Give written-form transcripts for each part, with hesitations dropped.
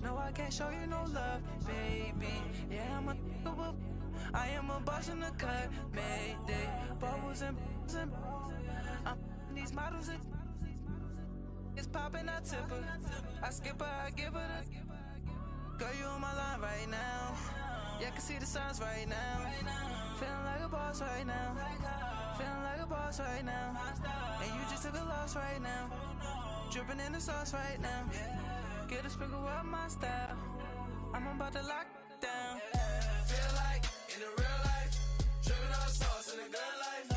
No, I can't show you no love, baby. Yeah, I am a boss in the cut, Mayday. Bubbles and I'm these models. It's popping, I tip her. I skip her, I give her the. Girl, you on my line right now. Yeah, I can see the signs right now. Feeling like a boss right now. Feeling like a boss right now. And you just took a loss right now. Dripping in the sauce right now. Get a sprinkle up my style. I'm about to lock down. Feel like in the real life, dripping on sauce in the good life.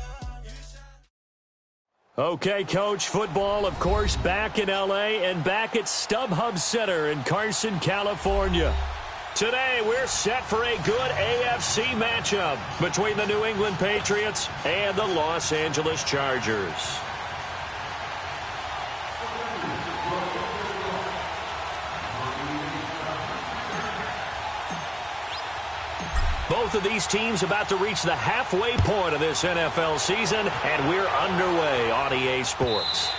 Okay, Coach, football, of course, back in L.A. and back at StubHub Center in Carson, California. Today, we're set for a good AFC matchup between the New England Patriots and the Los Angeles Chargers. Both of these teams about to reach the halfway point of this NFL season, and we're underway on EA Sports.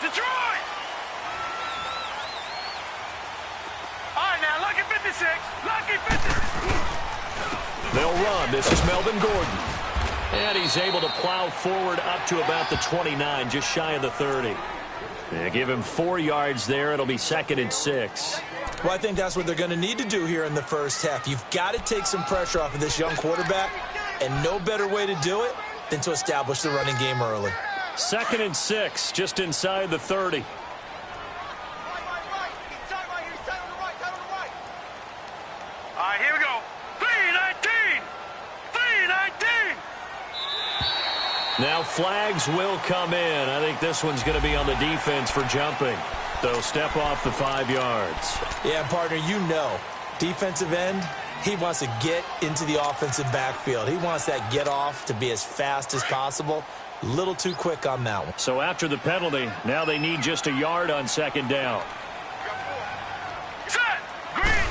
Detroit! All right, now, lucky 56. Lucky 56. They'll run. This is Melvin Gordon. And he's able to plow forward up to about the 29, just shy of the 30. They give him 4 yards there. It'll be 2nd and 6. Well, I think that's what they're going to need to do here in the first half. You've got to take some pressure off of this young quarterback, and no better way to do it than to establish the running game early. 2nd and 6, just inside the 30. All right, here we go. 3-19. 3-19. Now flags will come in. I think this one's going to be on the defense for jumping. They'll step off the 5 yards. Yeah, partner, you know, defensive end, he wants to get into the offensive backfield. He wants that get off to be as fast as possible. A little too quick on that one. So after the penalty, now they need just a yard on 2nd down. Set. Green.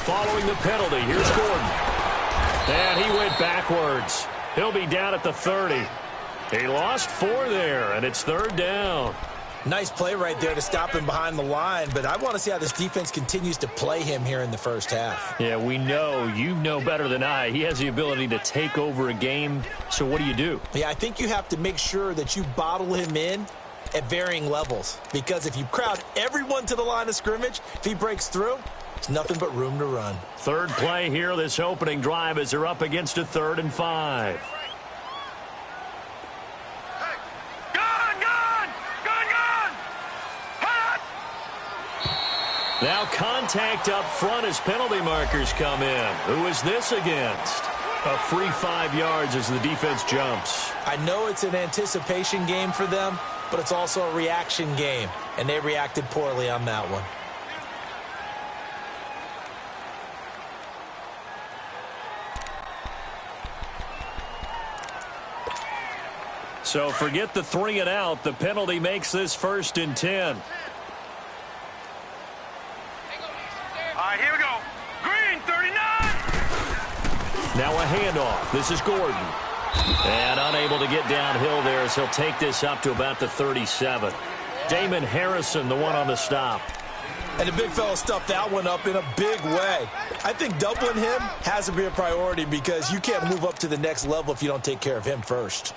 Following the penalty, here's Gordon. And he went backwards. He'll be down at the 30. He lost 4 there, and it's 3rd down. Nice play right there to stop him behind the line, but I want to see how this defense continues to play him here in the first half. Yeah, we know. You know better than I. He has the ability to take over a game, so what do? Yeah, I think you have to make sure that you bottle him in at varying levels, because if you crowd everyone to the line of scrimmage, if he breaks through, it's nothing but room to run. 3rd play here, this opening drive, as they're up against a 3rd and 5. Now contact up front as penalty markers come in. Who is this against? A free 5 yards as the defense jumps. I know it's an anticipation game for them, but it's also a reaction game, and they reacted poorly on that one. So forget the 3 and out. The penalty makes this 1st and 10. All right, here we go. Green, 39. Now a handoff. This is Gordon. And unable to get downhill there as he'll take this up to about the 37. Damon Harrison, the one on the stop. And the big fella stuffed that one up in a big way. I think doubling him has to be a priority because you can't move up to the next level if you don't take care of him first.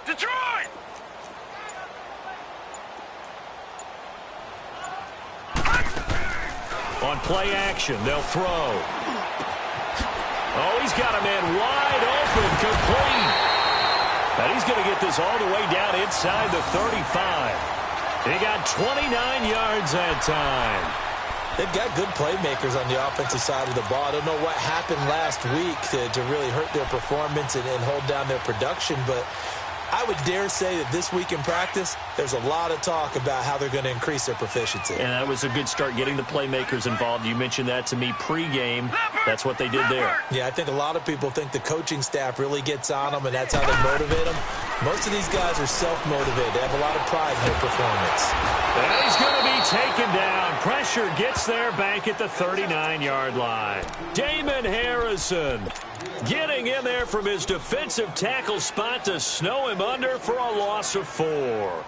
Detroit! On play action, they'll throw. Oh, he's got a man wide open, complete. And he's going to get this all the way down inside the 35. He got 29 yards that time. They've got good playmakers on the offensive side of the ball. I don't know what happened last week to really hurt their performance and hold down their production, but I would dare say that this week in practice, there's a lot of talk about how they're going to increase their proficiency. And that was a good start, getting the playmakers involved. You mentioned that to me pregame. That's what they did there. Yeah, I think a lot of people think the coaching staff really gets on them, and that's how they motivate them. Most of these guys are self-motivated. They have a lot of pride in their performance. And he's going to be taken down. Pressure gets there back at the 39-yard line. Damon Harrison getting in there from his defensive tackle spot to snow him under for a loss of 4.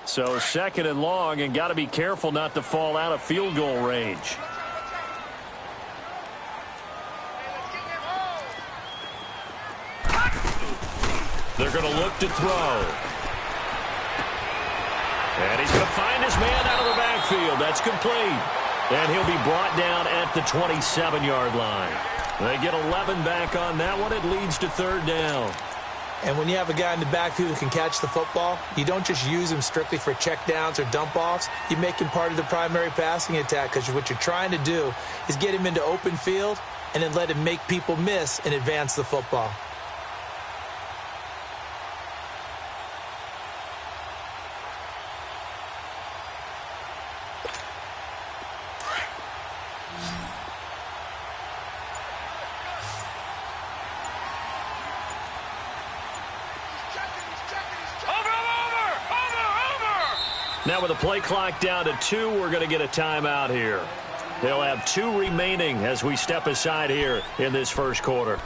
So 2nd and long, and got to be careful not to fall out of field goal range. They're going to look to throw. And he's going to find his man out of the backfield. That's complete. And he'll be brought down at the 27-yard line. They get 11 back on that one. It leads to 3rd down. And when you have a guy in the backfield who can catch the football, you don't just use him strictly for checkdowns or dump-offs. You make him part of the primary passing attack, because what you're trying to do is get him into open field and then let him make people miss and advance the football. Now with the play clock down to 2, we're going to get a timeout here. They'll have 2 remaining as we step aside here in this first quarter.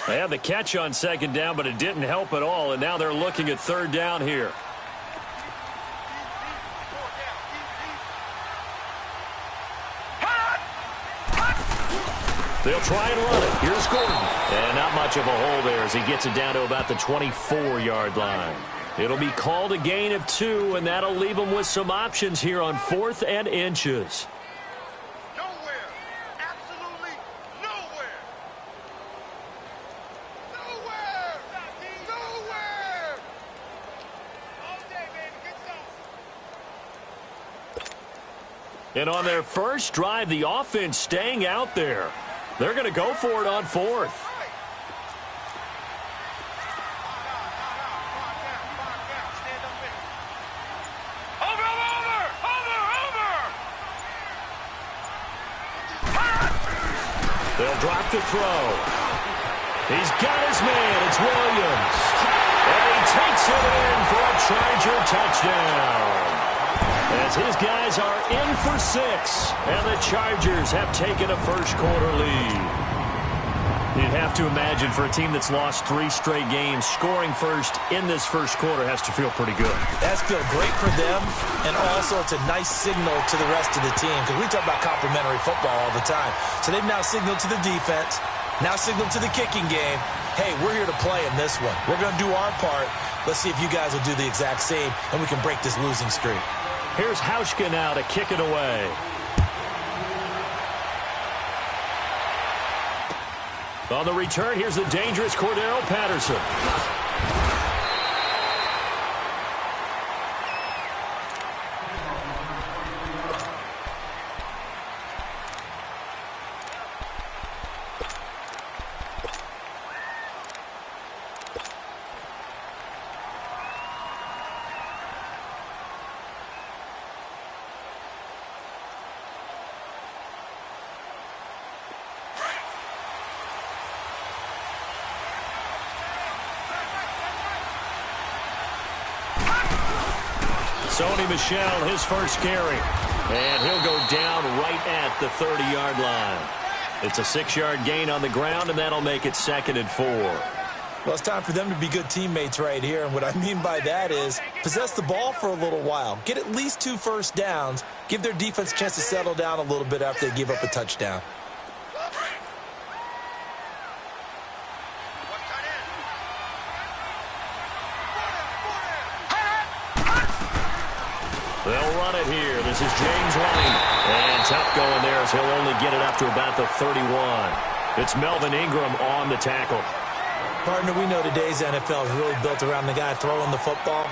They had the catch on 2nd down, but it didn't help at all, and now they're looking at 3rd down here. They'll try and run it. Here's Gordon. And not much of a hole there as he gets it down to about the 24-yard line. It'll be called a gain of 2, and that'll leave them with some options here on 4th and inches. And on their first drive, the offense staying out there. They're going to go for it on 4th. They'll drop the throw. He's got his man. It's Williams. And he takes it in for a Charger touchdown. As his guys are in for 6, and the Chargers have taken a first-quarter lead. You'd have to imagine for a team that's lost 3 straight games, scoring first in this first quarter has to feel pretty good. That's feel great for them, and also it's a nice signal to the rest of the team, because we talk about complementary football all the time. So they've now signaled to the defense, now signaled to the kicking game, hey, we're here to play in this one. We're going to do our part. Let's see if you guys will do the exact same, and we can break this losing streak. Here's Hauschka now to kick it away. On the return, here's the dangerous Cordero Patterson. Sony Michel, his first carry. And he'll go down right at the 30-yard line. It's a 6-yard gain on the ground, and that'll make it 2nd and 4. Well, it's time for them to be good teammates right here, and what I mean by that is possess the ball for a little while, get at least 2 first downs, give their defense a chance to settle down a little bit after they give up a touchdown. They'll run it here. This is James running. And tough going there as he'll only get it up to about the 31. It's Melvin Ingram on the tackle. Partner, we know today's NFL is really built around the guy throwing the football.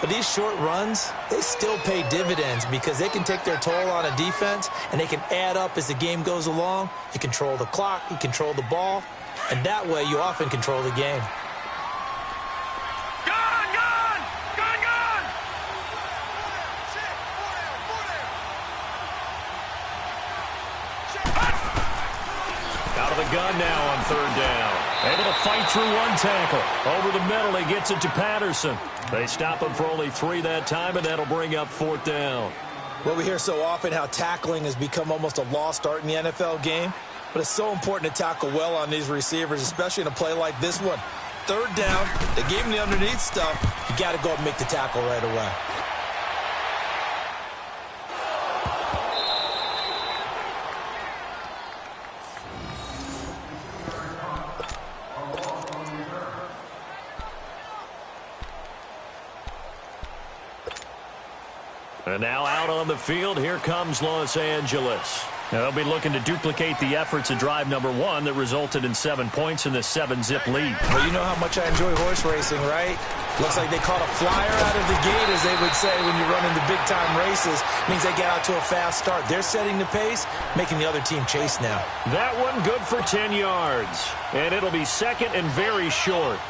But these short runs, they still pay dividends because they can take their toll on a defense and they can add up as the game goes along. You control the clock, you control the ball, and that way you often control the game. Out of the gun now on 3rd down. Able to fight through 1 tackle. Over the middle, he gets it to Patterson. They stop him for only 3 that time, and that'll bring up 4th down. Well, we hear so often how tackling has become almost a lost art in the NFL game, but it's so important to tackle well on these receivers, especially in a play like this one. 3rd down, they gave him the underneath stuff. You got to go and make the tackle right away. And now out on the field, here comes Los Angeles. Now they'll be looking to duplicate the efforts of drive number 1 that resulted in 7 points in this 7-zip lead. Well, you know how much I enjoy horse racing, right? Looks like they caught a flyer out of the gate, as they would say when you're running the big-time races. Means they get out to a fast start. They're setting the pace, making the other team chase now. That one good for 10 yards. And it'll be 2nd and very short.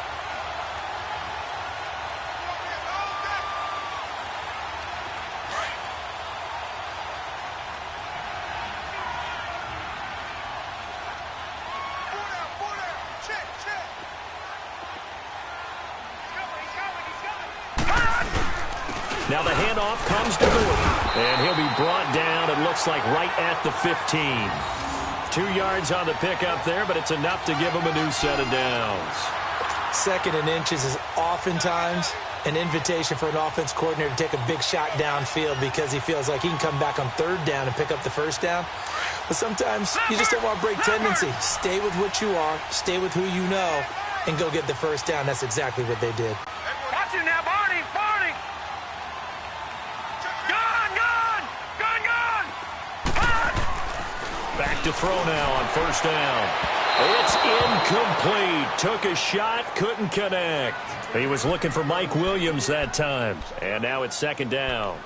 Now the handoff comes to Gordon, and he'll be brought down, it looks like, right at the 15. 2 yards on the pickup there, but it's enough to give him a new set of downs. 2nd and inches is oftentimes an invitation for an offense coordinator to take a big shot downfield because he feels like he can come back on 3rd down and pick up the 1st down. But sometimes you just don't want to break tendency. Stay with what you are, stay with who you know, and go get the 1st down. That's exactly what they did. Watch him now, Barney! Barney! Back to throw now on 1st down. It's incomplete. Took a shot, couldn't connect. He was looking for Mike Williams that time. And now it's 2nd down.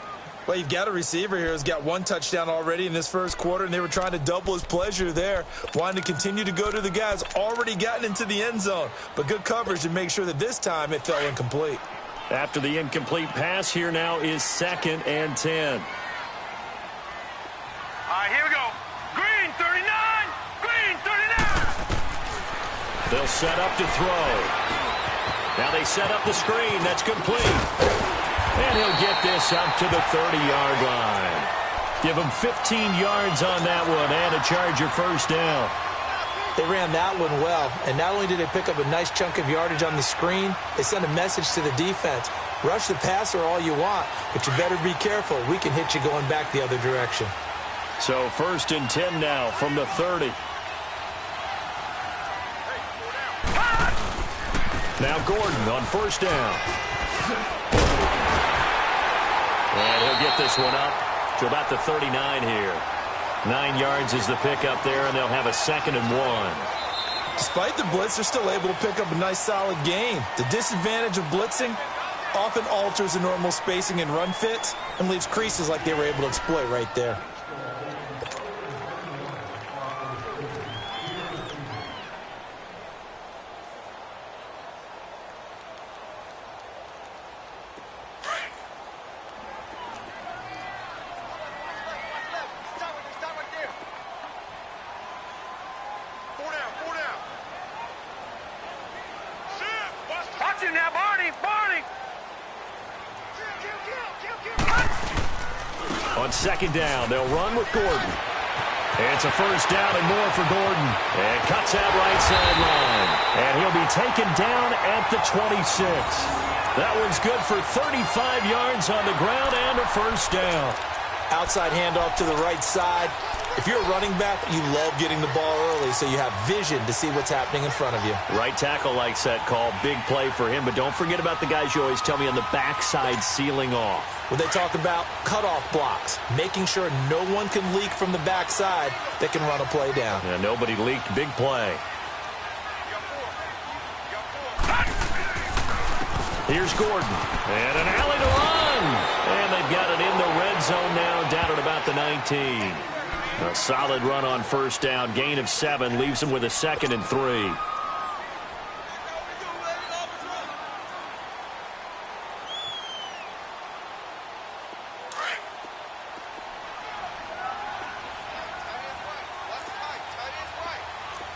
Well, you've got a receiver here who's got 1 touchdown already in this 1st quarter, and they were trying to double his pleasure there, wanting to continue to go to the guys already gotten into the end zone. But good coverage to make sure that this time it fell incomplete. After the incomplete pass, here now is 2nd and 10. All right, here we go. Green, 39! Green, 39! They'll set up to throw. Now they set up the screen. That's complete. And he'll get this up to the 30-yard line. Give him 15 yards on that one and a Charger 1st down. They ran that one well, and not only did they pick up a nice chunk of yardage on the screen, they sent a message to the defense. Rush the passer all you want, but you better be careful. We can hit you going back the other direction. So 1st and 10 now from the 30. Now Gordon on 1st down. And he'll get this one up to about the 39 here. 9 yards is the pickup there, and they'll have a 2nd and 1. Despite the blitz, they're still able to pick up a nice solid gain. The disadvantage of blitzing often alters the normal spacing and run fits and leaves creases like they were able to exploit right there. Now, Barney! Barney! On 2nd down, they'll run with Gordon. It's a first down and more for Gordon. And cuts out right sideline. And he'll be taken down at the 26. That one's good for 35 yards on the ground and a first down. Outside handoff to the right side. If you're a running back, you love getting the ball early so you have vision to see what's happening in front of you. Right tackle likes that call. Big play for him. But don't forget about the guys you always tell me on the backside sealing off. When they talk about cutoff blocks, making sure no one can leak from the backside that can run a play down. Yeah, nobody leaked. Big play. Here's Gordon. And an alley to run. And they've got it in the red zone now, down at about the 19. A solid run on first down. Gain of 7 leaves them with a 2nd and 3. All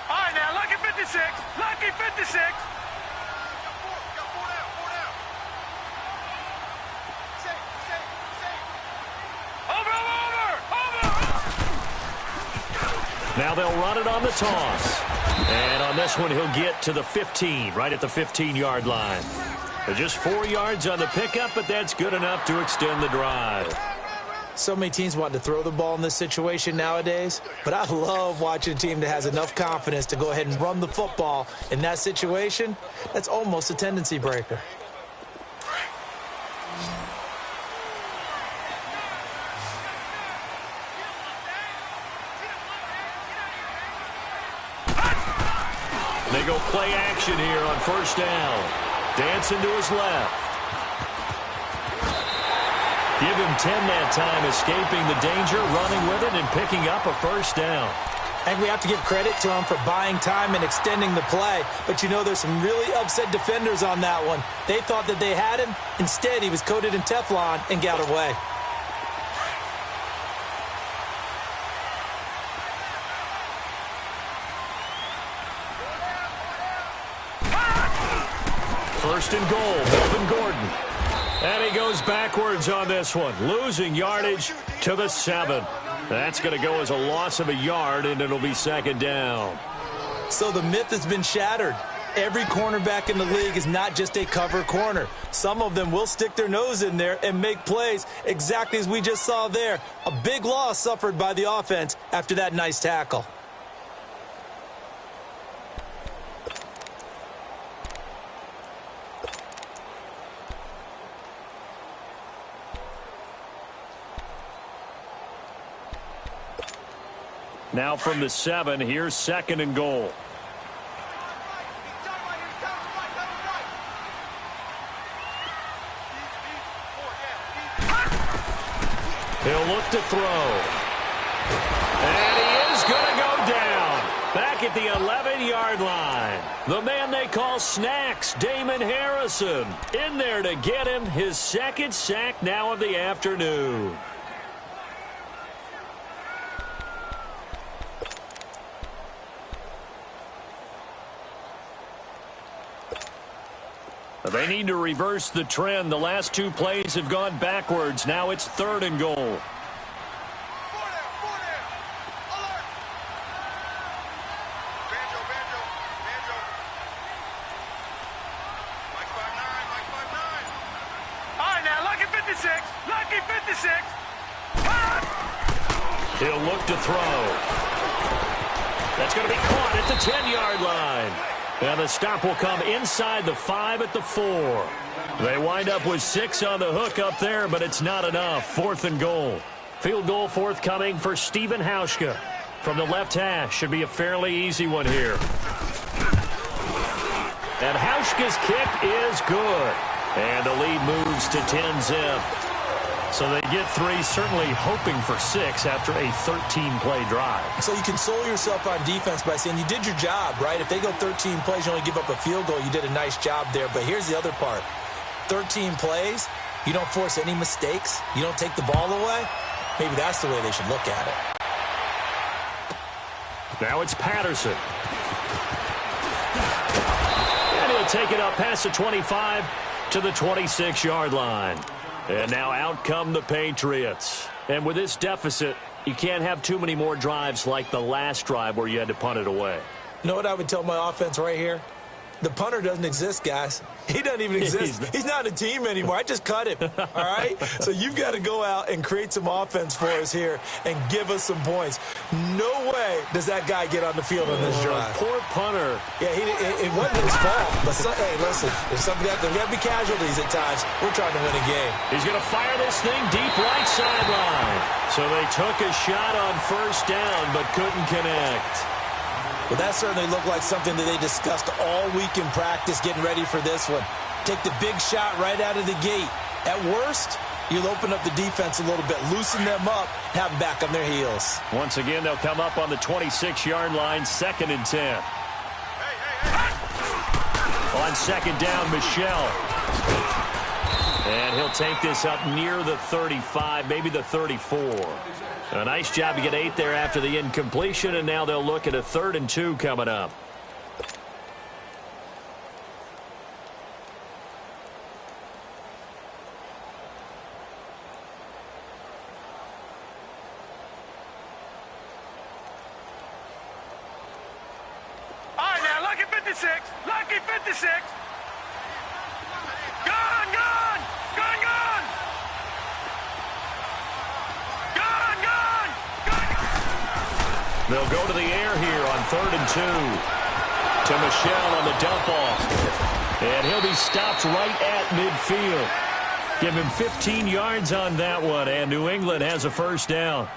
right, now, lucky 56. Lucky 56. Now they'll run it on the toss. And on this one, he'll get to the 15, right at the 15-yard line. Just 4 yards on the pickup, but that's good enough to extend the drive. So many teams want to throw the ball in this situation nowadays, but I love watching a team that has enough confidence to go ahead and run the football in that situation. That's almost a tendency breaker. They go play action here on first down. Dancing to his left. Give him 10 that time, escaping the danger, running with it, and picking up a first down. I think we have to give credit to him for buying time and extending the play. But, you know, there's some really upset defenders on that one. They thought that they had him. Instead, he was coated in Teflon and got away. First and goal, Melvin Gordon. And he goes backwards on this one, losing yardage to the 7. That's going to go as a loss of a yard, and it'll be 2nd down. So the myth has been shattered. Every cornerback in the league is not just a cover corner. Some of them will stick their nose in there and make plays exactly as we just saw there. A big loss suffered by the offense after that nice tackle. Now from the 7, here's 2nd and goal. He'll look to throw. And he is going to go down. Back at the 11-yard line. The man they call Snacks, Damon Harrison, in there to get him his 2nd sack now of the afternoon. They need to reverse the trend. The last 2 plays have gone backwards. Now it's 3rd and goal. All right, now, lucky 56. Lucky 56. He'll look to throw. That's going to be caught at the 10-yard line. And the stop will come inside the 5 at the 4. They wind up with 6 on the hook up there, but it's not enough. 4th and goal. Field goal forthcoming for Stephen Hauschka. From the left hash, should be a fairly easy one here. And Hauschka's kick is good. And the lead moves to 10-zip. So they get 3, certainly hoping for 6 after a 13-play drive. So you console yourself on defense by saying you did your job, right? If they go 13 plays, you only give up a field goal, you did a nice job there. But here's the other part. 13 plays, you don't force any mistakes, you don't take the ball away. Maybe that's the way they should look at it. Now it's Patterson. And he'll take it up past the 25 to the 26-yard line. And now out come the Patriots. And with this deficit, You can't have too many more drives like the last drive where you had to punt it away. You know what I would tell my offense right here? The punter doesn't exist, guys. He doesn't even exist. He's not a team anymore. I just cut him, all right? So you've got to go out and create some offense for us here and give us some points. No way does that guy get on the field on this drive. Poor punter. Yeah, it wasn't his fault. But, hey, listen, there's got to be casualties at times. We're trying to win a game. He's going to fire this thing deep right sideline. So they took a shot on first down but couldn't connect. Well, that certainly looked like something that they discussed all week in practice getting ready for this one. Take the big shot right out of the gate. At worst, you'll open up the defense a little bit, loosen them up, have them back on their heels. Once again, they'll come up on the 26-yard line, 2nd and 10. On second down, Michel. And he'll take this up near the 35, maybe the 34. A nice job to get 8 there after the incompletion, and now they'll look at a 3rd and 2 coming up. All right, now, lucky 56. Lucky 56. Gone, gone. Gone, gone. Gone, gone. Gone. They'll go to the air here on 3rd and 2. To Michel on the dump off. And he'll be stopped right at midfield. Give him 15 yards on that one, and New England has a first down.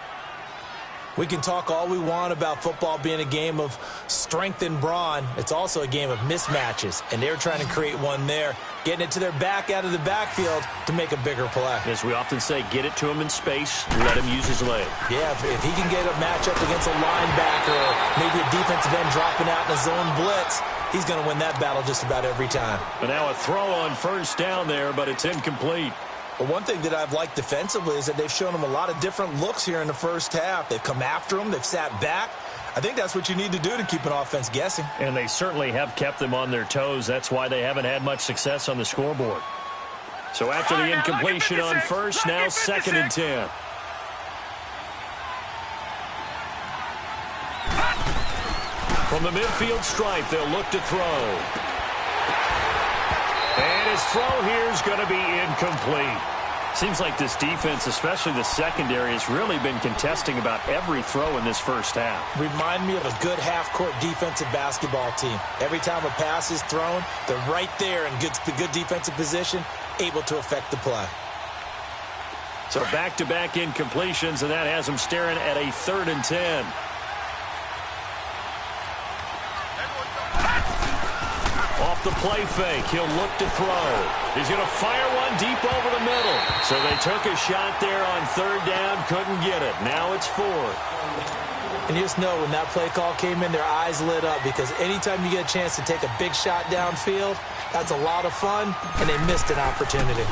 We can talk all we want about football being a game of strength and brawn. It's also a game of mismatches, and they're trying to create one there, getting it to their back out of the backfield to make a bigger play. As we often say, get it to him in space, let him use his leg. Yeah, if he can get a matchup against a linebacker or maybe a defensive end dropping out in a zone blitz, he's going to win that battle just about every time. But now a throw on first down there, but it's incomplete. Well, one thing that I've liked defensively is that they've shown them a lot of different looks here in the first half. They've come after them. They've sat back. I think that's what you need to do to keep an offense guessing. And they certainly have kept them on their toes. That's why they haven't had much success on the scoreboard. So after the incompletion on first, now 2nd and 10. From the midfield stripe, they'll look to throw. And his throw here is going to be incomplete. Seems like this defense, especially the secondary, has really been contesting about every throw in this first half. Remind me of a good half-court defensive basketball team. Every time a pass is thrown, they're right there in good defensive position, able to affect the play. So back-to-back incompletions, and that has them staring at a 3rd and 10. Off the play fake, he'll look to throw. He's going to fire one deep over the middle. So they took a shot there on 3rd down, couldn't get it. Now it's 4th. And you just know when that play call came in, their eyes lit up, because anytime you get a chance to take a big shot downfield, that's a lot of fun, and they missed an opportunity.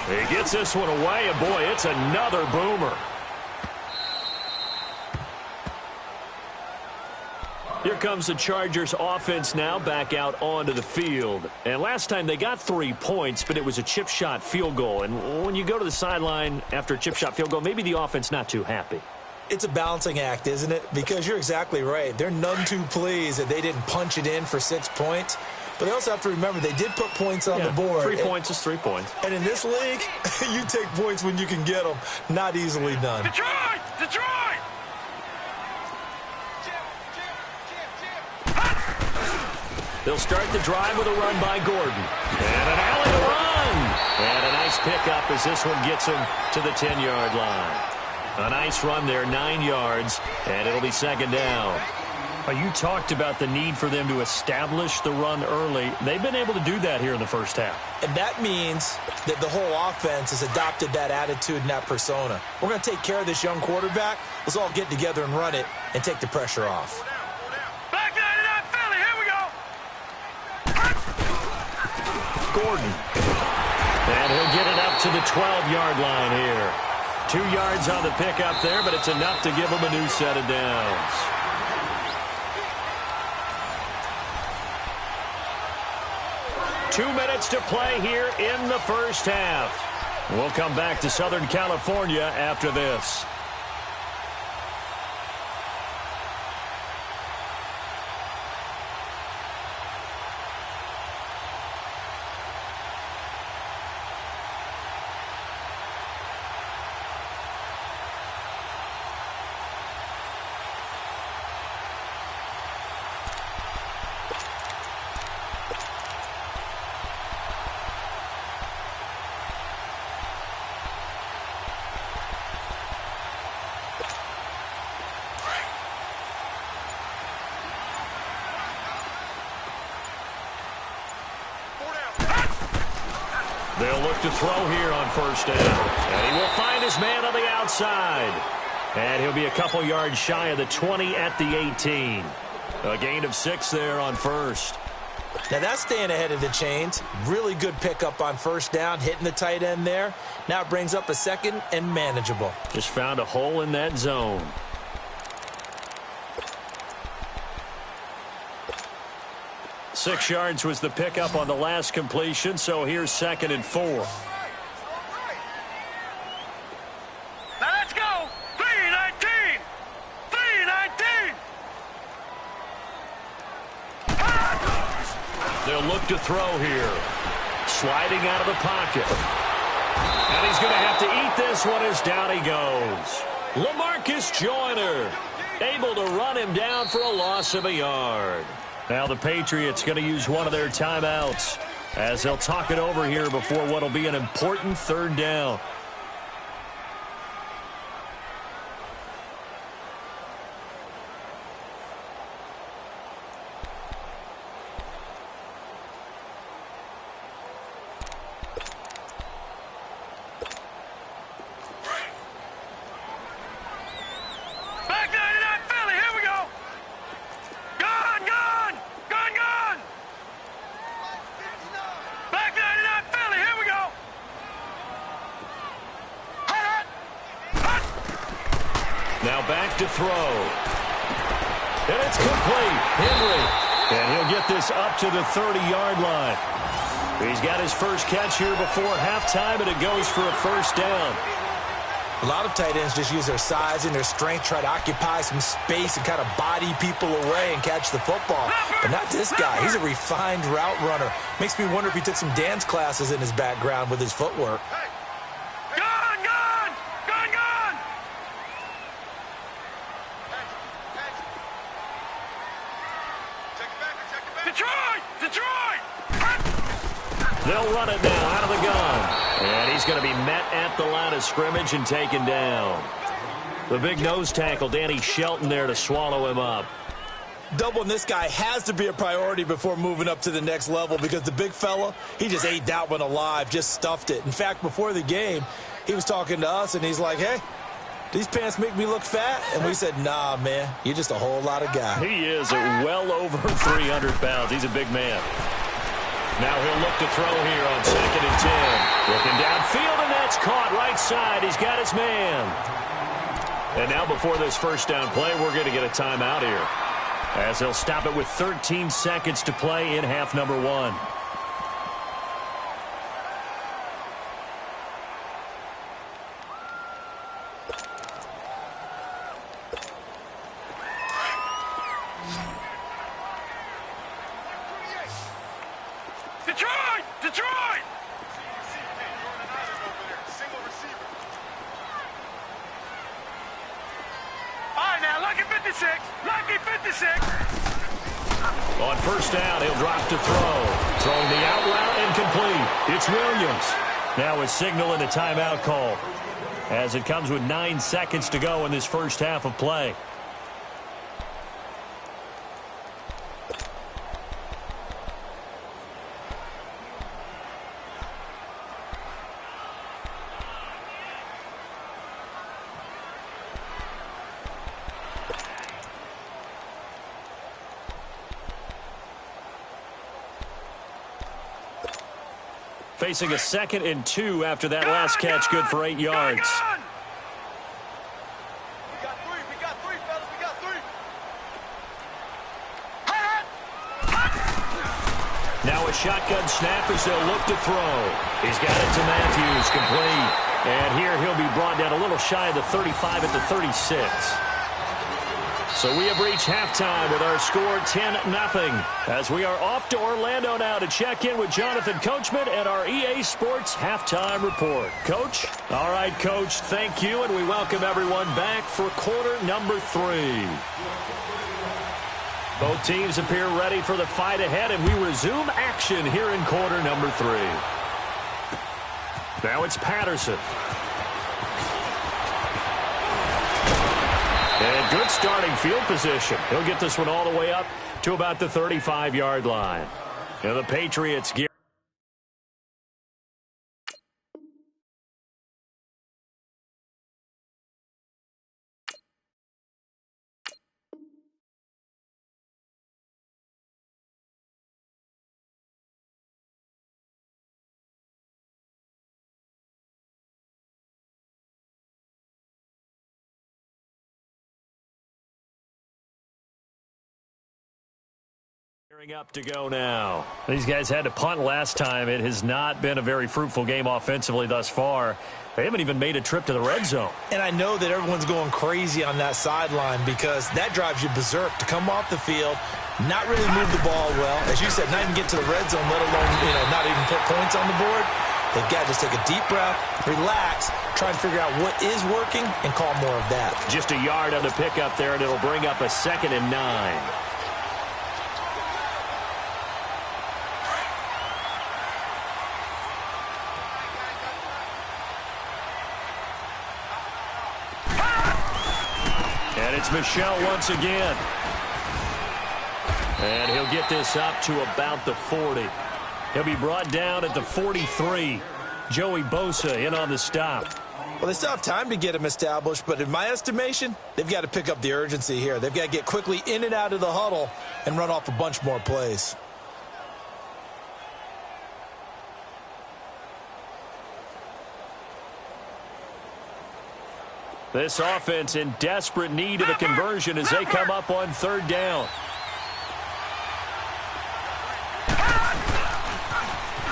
He gets this one away, and boy, it's another boomer. Here comes the Chargers offense now back out onto the field. And last time they got 3 points, but it was a chip shot field goal. And when you go to the sideline after a chip shot field goal, maybe the offense not too happy. It's a balancing act, isn't it? Because you're exactly right. They're none too pleased that they didn't punch it in for 6 points. But they also have to remember they did put points on the board. 3 points is 3 points. And in this league, you take points when you can get them. Not easily done. Detroit! Detroit! They'll start the drive with a run by Gordon. And an alley run. And a nice pickup as this one gets him to the 10-yard line. A nice run there, 9 yards, and it'll be 2nd down. You talked about the need for them to establish the run early. They've been able to do that here in the first half. And that means that the whole offense has adopted that attitude and that persona. We're going to take care of this young quarterback. Let's all get together and run it and take the pressure off. Back 99 Philly, here we go. Gordon. And he'll get it up to the 12-yard line here. 2 yards on the pickup there, but it's enough to give him a new set of downs. Two minutes to play here in the first half. We'll come back to Southern California after this. They'll look to throw here on first down. And he will find his man on the outside. And he'll be a couple yards shy of the 20 at the 18. A gain of 6 there on first. Now that's staying ahead of the chains. Really good pickup on first down, hitting the tight end there. Now it brings up a second and manageable. Just found a hole in that zone. Six yards was the pickup on the last completion, so here's 2nd and 4. Now let's go. 3-19. 3-19. They'll look to throw here. Sliding out of the pocket. And he's going to have to eat this one as down he goes. LaMarcus Joyner able to run him down for a loss of a yard. Now the Patriots going to use one of their timeouts as they'll talk it over here before what will be an important 3rd down. Now back to throw. And it's complete. Henry. And he'll get this up to the 30-yard line. He's got his first catch here before halftime, and it goes for a first down. A lot of tight ends just use their size and their strength, try to occupy some space and kind of body people away and catch the football. But not this guy. He's a refined route runner. Makes me wonder if he took some dance classes in his background with his footwork. They'll run it now out of the gun. And he's going to be met at the line of scrimmage and taken down. The big nose tackle, Danny Shelton, there to swallow him up. Doubling this guy has to be a priority before moving up to the next level because the big fella, he just ate that one alive, just stuffed it. In fact, before the game, he was talking to us, and he's like, hey, these pants make me look fat? And we said, nah, man, you're just a whole lot of guy. He is well over 300 pounds. He's a big man. Now he'll look to throw here on 2nd and 10. Looking downfield, and that's caught right side. He's got his man. And now before this first down play, we're going to get a timeout here, as they'll stop it with 13 seconds to play in half number 1. Detroit! All right, now, lucky 56. Lucky 56. On first down, he'll drop to throw. Throwing the out route and complete. It's Williams. Now a signal and a timeout call, as it comes with 9 seconds to go in this first half of play. Facing a 2nd and 2 after that last catch, good for 8 yards. We got three, fellas, we got three. Now a shotgun snap as they'll look to throw. He's got it to Matthews, complete. And here he'll be brought down a little shy of the 35 at the 36. So we have reached halftime with our score 10-0. As we are off to Orlando now to check in with Jonathan Coachman and our EA Sports Halftime Report. Coach? All right, Coach, thank you, and we welcome everyone back for quarter number 3. Both teams appear ready for the fight ahead, and we resume action here in quarter number 3. Now it's Patterson. And good starting field position. He'll get this one all the way up to about the 35-yard line. And the Patriots get Up to go now. These guys had to punt last time. It has not been a very fruitful game offensively thus far. They haven't even made a trip to the red zone. And I know that everyone's going crazy on that sideline because that drives you berserk to come off the field, not really move the ball well. As you said, not even get to the red zone, let alone, not even put points on the board. They've got to just take a deep breath, relax, try and figure out what is working, and call more of that. Just a yard on the pickup there, and it'll bring up a 2nd and 9. It's Michel once again. And he'll get this up to about the 40. He'll be brought down at the 43. Joey Bosa in on the stop. Well, they still have time to get him established, but in my estimation, they've got to pick up the urgency here. They've got to get quickly in and out of the huddle and run off a bunch more plays. This offense in desperate need of a conversion as they come up on 3rd down.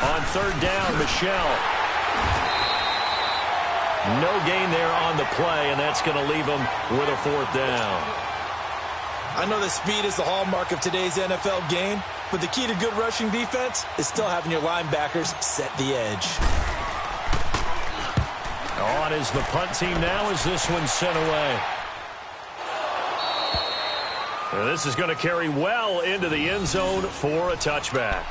On 3rd down, Michel. No gain there on the play, and that's going to leave them with a 4th down. I know that speed is the hallmark of today's NFL game, but the key to good rushing defense is still having your linebackers set the edge. On is the punt team now as this one's sent away. And this is going to carry well into the end zone for a touchback.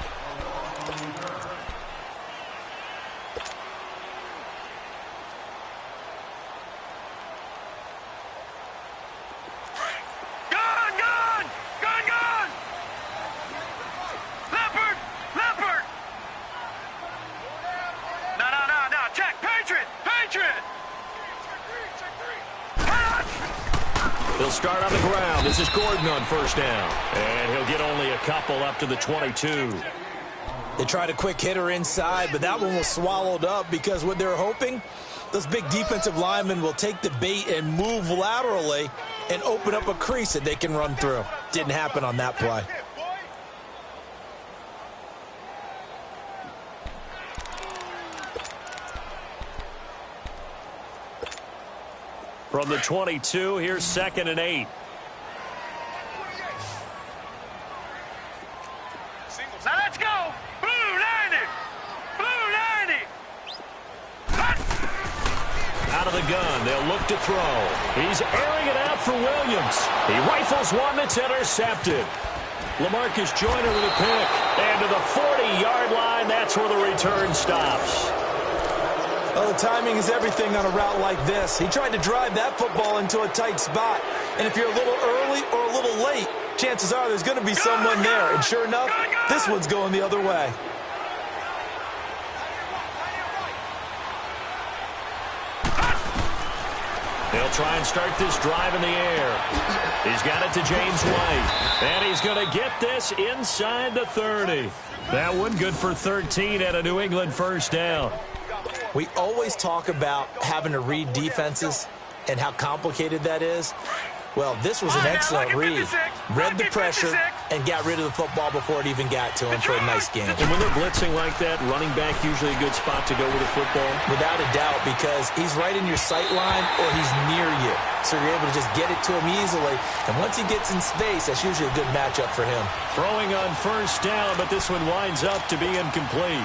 He'll start on the ground. This is Gordon on 1st down. And he'll get only a couple up to the 22. They tried a quick hitter inside, but that one was swallowed up because what they're hoping, those big defensive linemen will take the bait and move laterally and open up a crease that they can run through. Didn't happen on that play. From the 22, here's 2nd and 8. Now let's go! Blue 90! Blue 90! Out of the gun, they'll look to throw. He's airing it out for Williams. He rifles one that's intercepted. LaMarcus Joyner with a pick. And to the 40-yard line, that's where the return stops. Well, the timing is everything on a route like this. He tried to drive that football into a tight spot. And if you're a little early or a little late, chances are there's going to be someone there. And sure enough, this one's going the other way. They'll try and start this drive in the air. He's got it to James White. And he's going to get this inside the 30. That one good for 13 at a New England 1st down. We always talk about having to read defenses and how complicated that is. Well, this was an excellent read. Read the pressure and got rid of the football before it even got to him for a nice game. And when they're blitzing like that, running back usually a good spot to go with the football? Without a doubt, because he's right in your sight line or he's near you. So you're able to just get it to him easily. And once he gets in space, that's usually a good matchup for him. Throwing on 1st down, but this one winds up to be incomplete.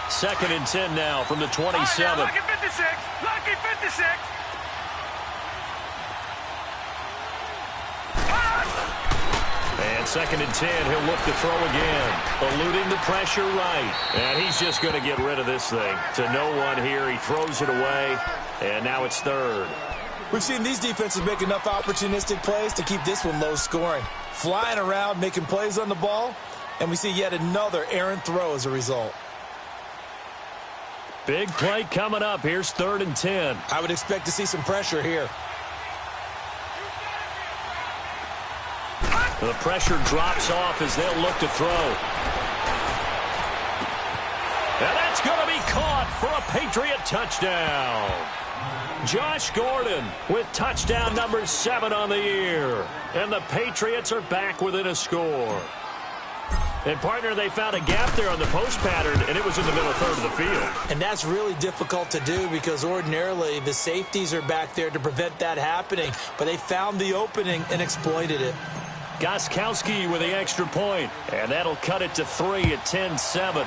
Second and 10 now from the 27. Lucky 56. Lucky 56. And 2nd and 10, he'll look to throw again. Eluding the pressure right. And he's just going to get rid of this thing. To no one here. He throws it away. And now it's 3rd. We've seen these defenses make enough opportunistic plays to keep this one low scoring. Flying around, making plays on the ball. And we see yet another errant throw as a result. Big play coming up. Here's 3rd and 10. I would expect to see some pressure here. The pressure drops off as they'll look to throw. And that's going to be caught for a Patriot touchdown. Josh Gordon with touchdown number 7 on the year. And the Patriots are back within a score. And, partner, they found a gap there on the post pattern, and it was in the middle third of the field. And that's really difficult to do because ordinarily the safeties are back there to prevent that happening. But they found the opening and exploited it. Gostkowski with the extra point. And that'll cut it to 3 at 10-7.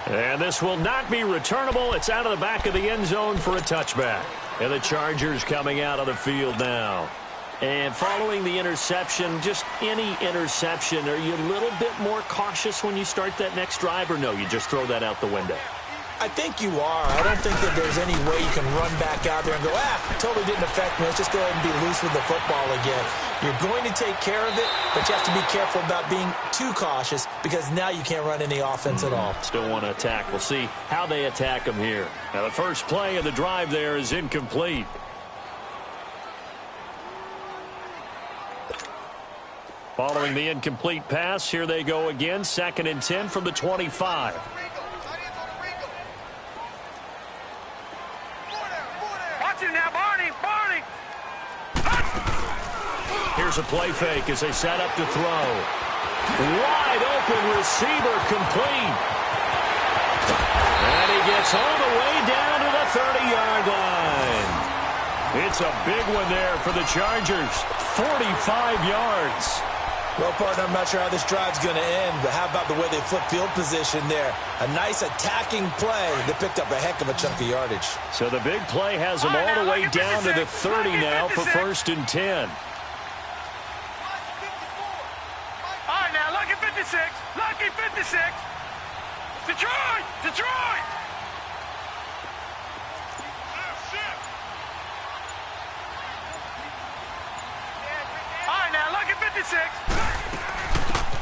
And this will not be returnable. It's out of the back of the end zone for a touchback. And the Chargers coming out of the field now. And following the interception, just any interception, are you a little bit more cautious when you start that next drive, or no, you just throw that out the window? I think you are. I don't think that there's any way you can run back out there and go, totally didn't affect me. Let's just go ahead and be loose with the football again. You're going to take care of it, but you have to be careful about being too cautious because now you can't run any offense at all. Still want to attack. We'll see how they attack them here. Now, the first play of the drive there is incomplete. Following the incomplete pass, here they go again. 2nd and 10 from the 25. Watch it now, Barney. Here's a play fake as they set up to throw. Wide open receiver complete. And he gets all the way down to the 30-yard line. It's a big one there for the Chargers. 45 yards. Well, partner, I'm not sure how this drive's going to end, but how about the way they flip field position there? A nice attacking play that picked up a heck of a chunk of yardage. So the big play has them all the way down to the 30 now for 1st and 10. All right, now, lucky 56. Lucky 56. Detroit. All right, now, lucky 56.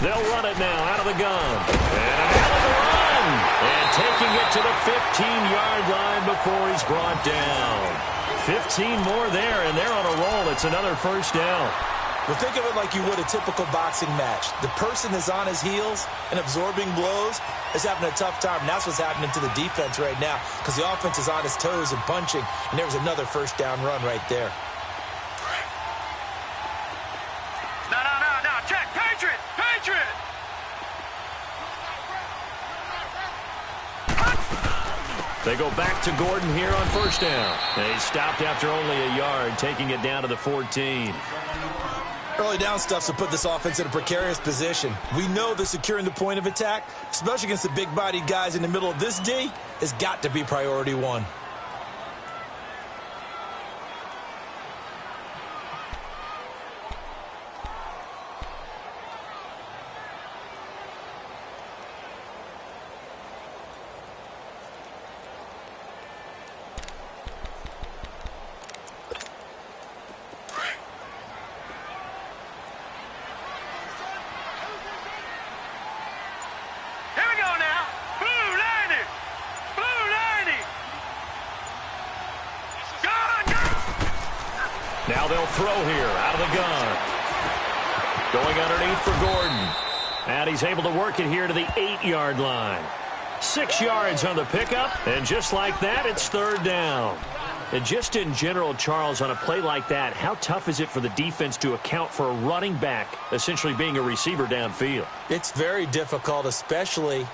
They'll run it now out of the gun. And a hell of a run. And taking it to the 15-yard line before he's brought down. 15 more there, and they're on a roll. It's another 1st down. Well, think of it like you would a typical boxing match. The person that's on his heels and absorbing blows is having a tough time. And that's what's happening to the defense right now because the offense is on his toes and punching. And there was another 1st down run right there. No. Check. Patriot. They go back to Gordon here on 1st down. And he stopped after only a yard, taking it down to the 14. Early down stuff to put this offense in a precarious position. We know that securing the point of attack, especially against the big-bodied guys in the middle of this D, has got to be priority 1. Now they'll throw here out of the gun. Going underneath for Gordon. And he's able to work it here to the 8-yard line. 6 yards on the pickup. And just like that, it's 3rd down. And just in general, Charles, on a play like that, how tough is it for the defense to account for a running back essentially being a receiver downfield? It's very difficult, especially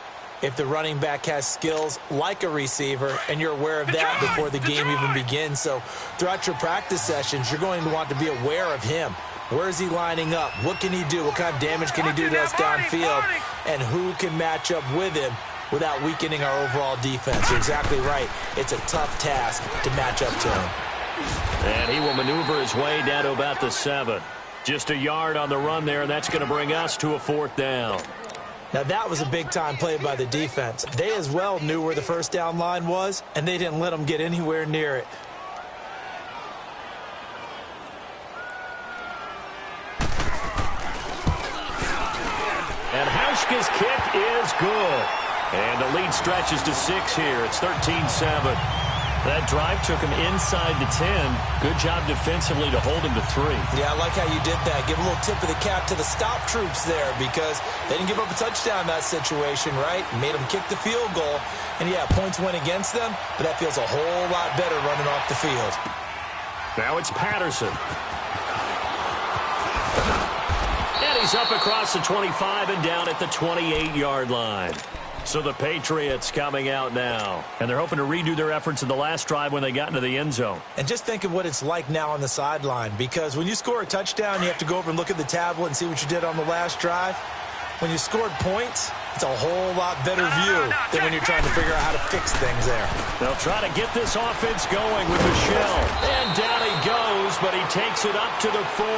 if the running back has skills like a receiver and you're aware of that before the game even begins. So throughout your practice sessions, you're going to want to be aware of him. Where is he lining up? What can he do? What kind of damage can he do to us downfield? And who can match up with him without weakening our overall defense? You're exactly right. It's a tough task to match up to him. And he will maneuver his way down to about the 7. Just a yard on the run there, and that's going to bring us to a 4th down. Now, that was a big-time play by the defense. They as well knew where the 1st down line was, and they didn't let them get anywhere near it. And Hauschka's kick is good. And the lead stretches to 6 here. It's 13-7. That drive took him inside the 10. Good job defensively to hold him to 3. Yeah, I like how you did that. Give a little tip of the cap to the stop troops there because they didn't give up a touchdown in that situation, right? Made them kick the field goal. And, yeah, points went against them, but that feels a whole lot better running off the field. Now it's Patterson. And he's up across the 25 and down at the 28-yard line. So the Patriots coming out now. And they're hoping to redo their efforts in the last drive when they got into the end zone. And just think of what it's like now on the sideline. Because when you score a touchdown, you have to go over and look at the tablet and see what you did on the last drive. When you scored points, it's a whole lot better view than when you're trying to figure out how to fix things there. They'll try to get this offense going with Michel. And down he goes, but he takes it up to the 40.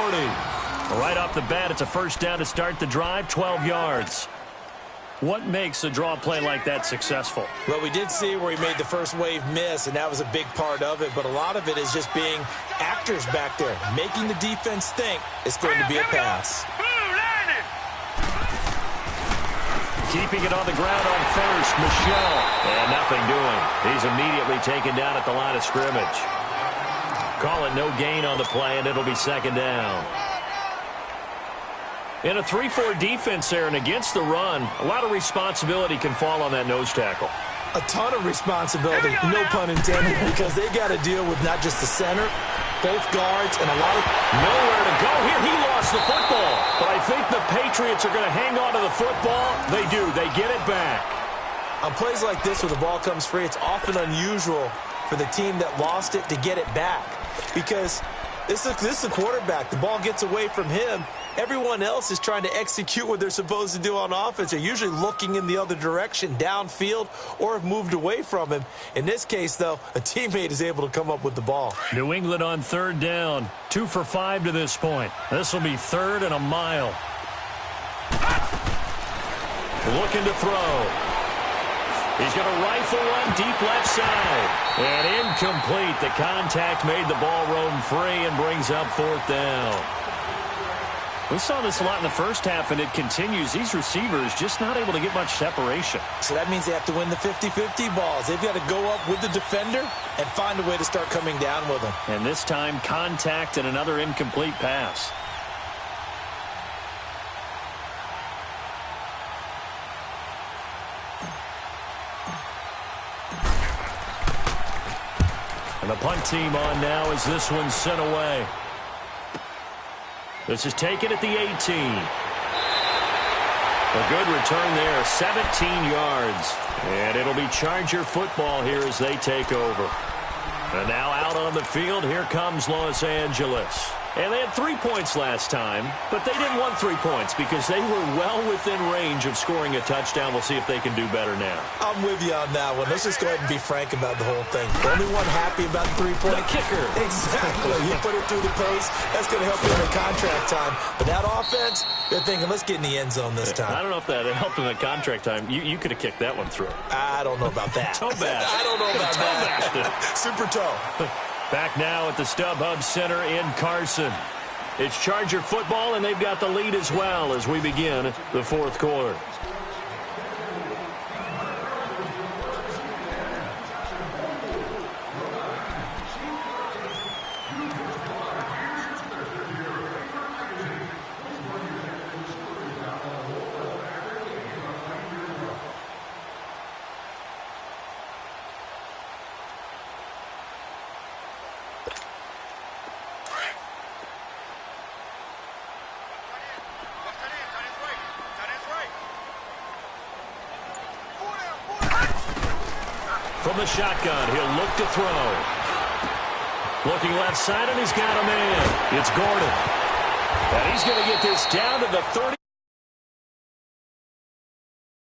Right off the bat, it's a first down to start the drive, 12 yards. What makes a draw play like that successful? Well, we did see where he made the first wave miss, and that was a big part of it. But a lot of it is just being actors back there, making the defense think it's going to be a pass. Keeping it on the ground on first, Michel. And nothing doing. He's immediately taken down at the line of scrimmage. Call it no gain on the play, and it'll be second down. In a 3-4 defense there and against the run, a lot of responsibility can fall on that nose tackle. A ton of responsibility, no pun intended, because they got to deal with not just the center, both guards, and a lot of... Nowhere to go here. He lost the football. But I think the Patriots are going to hang on to the football. They do. They get it back. On plays like this where the ball comes free, it's often unusual for the team that lost it to get it back. Because this is a quarterback. The ball gets away from him. Everyone else is trying to execute what they're supposed to do on offense. They're usually looking in the other direction, downfield, or have moved away from him. In this case, though, a teammate is able to come up with the ball. New England on third down. 2 for 5 to this point. This will be 3rd and a mile. Looking to throw. He's going to rifle one deep left side. And incomplete. The contact made the ball roam free and brings up 4th down. We saw this a lot in the first half, and it continues. These receivers just not able to get much separation. So that means they have to win the 50-50 balls. They've got to go up with the defender and find a way to start coming down with them. And this time, contact and another incomplete pass. And the punt team on now as this one's sent away. This is taken at the 18. A good return there, 17 yards. And it'll be Charger football here as they take over. And now out on the field, here comes Los Angeles. And they had 3 points last time, but they didn't want 3 points because they were well within range of scoring a touchdown. We'll see if they can do better now. I'm with you on that one. Let's just go ahead and be frank about the whole thing. The only one happy about the 3-point. The kicker. Exactly. You put it through the post. That's going to help you in the contract time. But that offense, they're thinking, let's get in the end zone this time. I don't know if that helped in the contract time. You could have kicked that one through. I don't know about that. Toe bash. I don't know about that. Super toe. Back now at the StubHub Center in Carson. It's Charger football, and they've got the lead as well as we begin the 4th quarter. From the shotgun, he'll look to throw. Looking left side, and he's got a man. It's Gordon. And he's going to get this down to the 30.